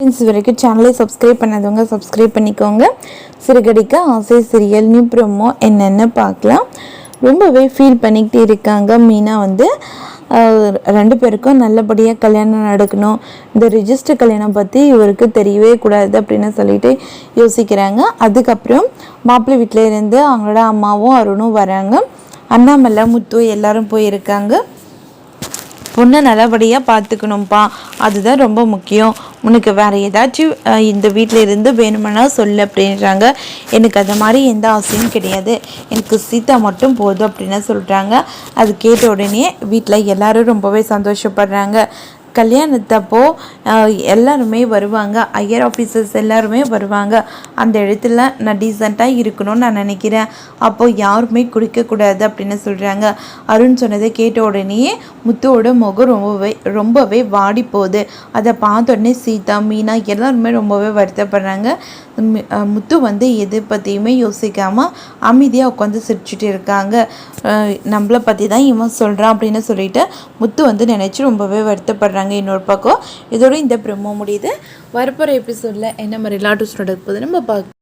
இது வரைக்கும் சேனலை சப்ஸ்கிரைப் பண்ணாதவங்க சப்ஸ்கிரைப் பண்ணிக்கோங்க. சிறுகடிக்க ஆசை சீரியல் நியூ ப்ரோமோ என்னென்னு பார்க்கலாம். ரொம்பவே ஃபீல் பண்ணிக்கிட்டு இருக்காங்க. மீனா வந்து ரெண்டு பேருக்கும் நல்லபடியாக கல்யாணம் நடக்கணும், இந்த ரிஜிஸ்டர் கல்யாணம் பற்றி இவருக்கு தெரியவே கூடாது அப்படின்னு சொல்லிட்டு யோசிக்கிறாங்க. அதுக்கப்புறம் மாப்பிள்ளை வீட்டில் இருந்து அவங்களோட அம்மாவும் அருணும் வராங்க. அண்ணாமலை முத்து எல்லாரும் போயிருக்காங்க. பொண்ணை நல்லபடியாக பார்த்துக்கணும்ப்பா, அதுதான் ரொம்ப முக்கியம். உனக்கு வேறு ஏதாச்சும் இந்த வீட்டில் இருந்து வேணுமென்னா சொல்லு அப்படின்றாங்க. எனக்கு அது மாதிரி எந்த ஆசையும் கிடையாது, எனக்கு சீதா மட்டும் போதும் அப்படின்னு சொல்கிறாங்க. அது கேட்ட உடனே வீட்டில் எல்லோரும் ரொம்பவே சந்தோஷப்படுறாங்க. கல்யாணத்தப்போ எல்லாருமே வருவாங்க, ஐயர் ஆஃபீஸர்ஸ் எல்லாருமே வருவாங்க. அந்த இடத்துல நான் டீசெண்டாக இருக்கணும்னு நான் நினைக்கிறேன். அப்போது யாருமே குடிக்கக்கூடாது அப்படின்னு சொல்கிறாங்க. அருண் சொன்னதை கேட்ட உடனேயே முத்துவோட முகம் ரொம்பவே வாடி போகுது. அதை பார்த்த உடனே சீதா மீனா எல்லாருமே ரொம்பவே வருத்தப்படுறாங்க. முத்து வந்து எது பற்றியுமே யோசிக்காமல் அமைதியாக உட்காந்து சிரிச்சுட்டு இருக்காங்க. நம்மளை பற்றி தான் இவன் சொல்கிறான் அப்படின்னு சொல்லிட்டு முத்து வந்து நினச்சி ரொம்பவே வருத்தப்படுறாங்க. இன்னொரு பக்கம் இதோட இந்த ப்ரோமோ முடியுது. வரப்போகிற எபிசோடில் என்ன மாதிரி லாட்டூஸ் நடக்குது நம்ம பார்க்க